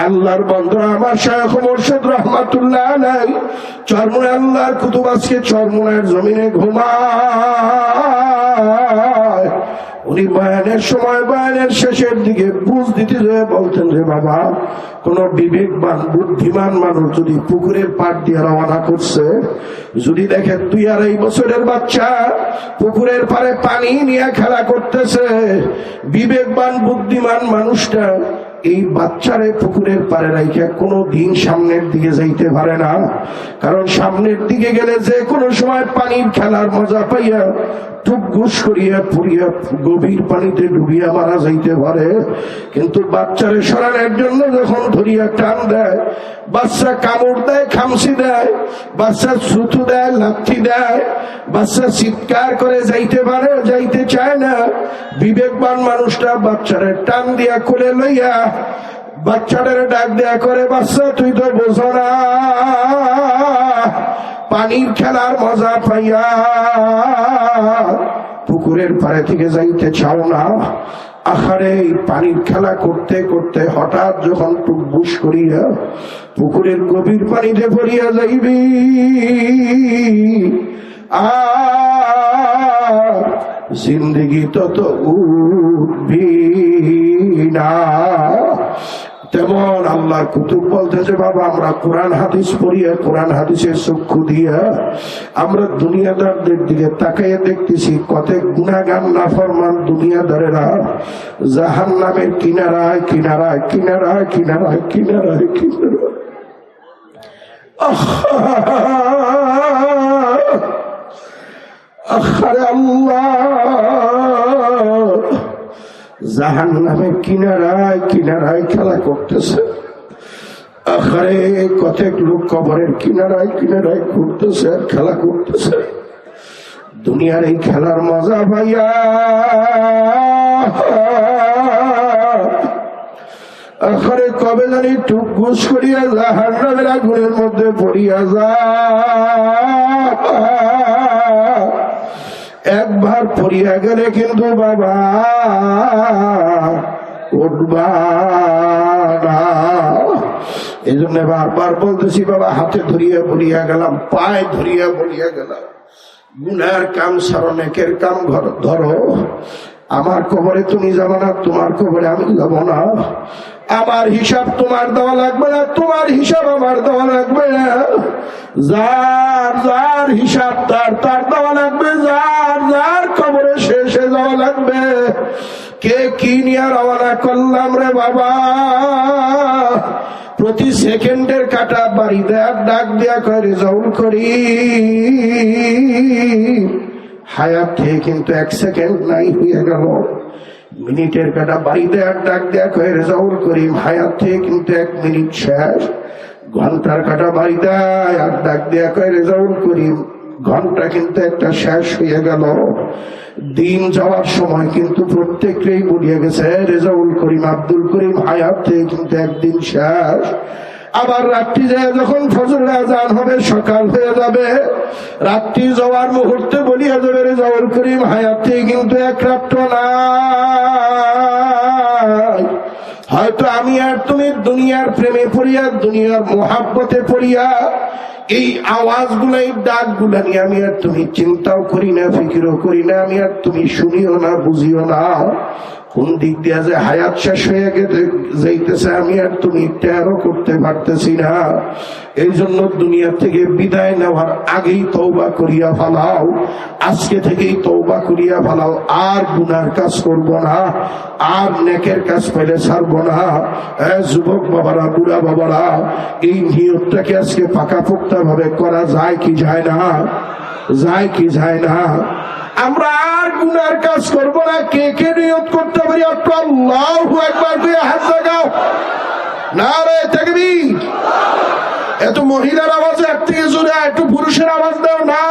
আল্লাহর বন্ধুরা, আমার শায়খ মুর্শিদ রহমাতুল্লাহ আলাইহি চরমুনে আল্লাহর কুতুব আজকে চরমুনের জমিনে ঘুমায়। উনি বয়ানের সময়, বয়ানের শেষের দিকে বুঝ দিতে যেয়ে বলতেন যে বাবা, কোন বিবেকবান বুদ্ধিমান মানুষ যদি পুকুরের পাড় দিয়ে রওনা করছে, যদি দেখে 2-2.5 বছরের বাচ্চা পুকুরের পাড়ে পানি নিয়ে খেলা করতেছে, বিবেকবান বুদ্ধিমান মানুষটা এই বাচ্চারে পুকুরের পাড়ে রাইখা কোনো দিন সামনের দিকে যাইতে পারে না। কারণ সামনের দিকে গেলে যে কোনো সময় পানির খেলার মজা পাইয়া টুকগুস করিয়া পুড়িয়া গভীর পানিতে ডুবিয়া মারা যাইতে পারে। কিন্তু বাচ্চারে সরানোর জন্য যখন ধরিয়া টান দেয়, বাচ্চা কামড় দেয়, খামসি দেয়, বাচ্চা ছুতু দেয়, লাথি দেয়, বাচ্চা চিৎকার করে যাইতে পারে, যাইতে চায় না। বিবেকবান মানুষটা বাচ্চারে টান দিয়া কোলে লইয়া বাচ্চাটারে ডাক দেয়া করে, বাচ্চা তুই তো বোঝো না, পানির খেলার মজা পাইয়া পুকুরের পাড়ে থেকে যাইতে চাও না। আখারে পানির খেলা করতে করতে হঠাৎ যখন টুকবুস করিয়া পুকুরের গভীর পানিতে পড়িয়া যাইবি, জিন্দগি তত উঠবি না। তেমন আল্লাহর কুতুব বলতেছে বাবা, আমরা কোরআন হাদিস পড়িয়া, কোরআন হাদিসের চক্ষু দিয়া আমরা দুনিয়াদারদের দিকে তাকাইয়া দেখতেছি, কতক গুনাহগার নাফরমান দুনিয়াদারেরা জাহান্নামের কিনারায় কিনারায় কিনারায় কিনারায় কিনারায় কিনারায়। আরে আল্লাহ, জাহান্নামে কিনারায় কিনারায় খেলা করতেছে। আখারে কতক লোক কবরের কিনারায় কিনারায় ঘুরতেছে আর খেলা করতেছে। দুনিয়ার এই খেলার মজা ভাইয়া আখারে কবে জানি টুক ঘুষ করিয়া জাহান্নামের আগুনের মধ্যে পড়িয়া যায়। একবার পড়িয়া গেলে কিন্তু বাবা উঠবা না। এই জন্য বারবার বলতেছি বাবা, হাতে ধরিয়া বলিয়া গেলাম, পায়ে ধরিয়া বলিয়া গেলাম, গুনার কাম ছাড়ো, নেকের কাম ধরো। আমার কবরে তুমি যাবো না, তোমার কবরে আমি যাবো না। আমার হিসাব তোমার দেওয়া লাগবে না, তোমার হিসাব আমার দেওয়া লাগবে না। যার যার হিসাব তার দেওয়া লাগবে, যার যার কবরে শেষে যাওয়া লাগবে। কে কি নিয়ে রওনা করলাম রে বাবা, প্রতি সেকেন্ডের কাটা বাড়ি দেয়ার ডাক দেয়া করে জৌল করি। হায়াত থেকে কিন্তু 1 সেকেন্ড নাই হয়ে গেল। মিনিটের কাটা বাড়ি দেয়ার ডাক দেয়া করে জৌল করি, হায়াত থেকে কিন্তু 1 মিনিট শেষ। ঘন্টার কাটা বাড়ি দেয় আর ডাক দেয়া করে জৌল করি, ঘন্টা কিন্তু একটা শেষ হয়ে গেল। দিন যাওয়ার সময় কিন্তু প্রত্যেককেই বলিয়া গেছে রেজাউল করিম, আব্দুল করিম হায়াত থেকে কিন্তু একদিন শেষ। আবার রাত্রি যায় যখন ফজরের আজান হবে, সকাল হয়ে যাবে, রাত্রি যাওয়ার মুহূর্তে বলিয়া যাবে রেজাউল করিম হায়াত থেকে কিন্তু 1 রাত্র নাই। হয়তো আমি আর তুমি দুনিয়ার প্রেমে পড়িয়া, দুনিয়ার মোহাব্বতে পড়িয়া এই আওয়াজগুলো, এই ডাকগুলা নিয়ে আমি আর তুমি চিন্তাও করি না, ফিকিরও করি না, আমি আর তুমি শুনিও না, বুঝিও না। কোন দিক দিয়া যে হায়াত শেষ হয়ে যাইতেছে আমি আর তুমি টেরও করতে পারতেছি না। এই জন্য দুনিয়া থেকে বিদায় নেওয়ার আগেই তওবা করিয়া ফেলাও, আজকে থেকেই তওবা করিয়া ফেলাও। আর গুনার কাজ করব না, আর নেকের কাজ পেলে ছাড়বো না। যুবক বাবারা, বুড়া বাবারা, এই নিয়তটাকে আজকে পাকাপোক্তা ভাবে করা যায় কি যায় না? যায় কি যায় না? আমরা আর গুনার কাজ করব না। কে কে নিয়ত করতে পারি? আল্লাহু আকবার দিয়ে হাত জাগাও। নারে তাকবীর। এত মহিলার আওয়াজ এর থেকে জোরে, একটু পুরুষের আওয়াজ দাও। না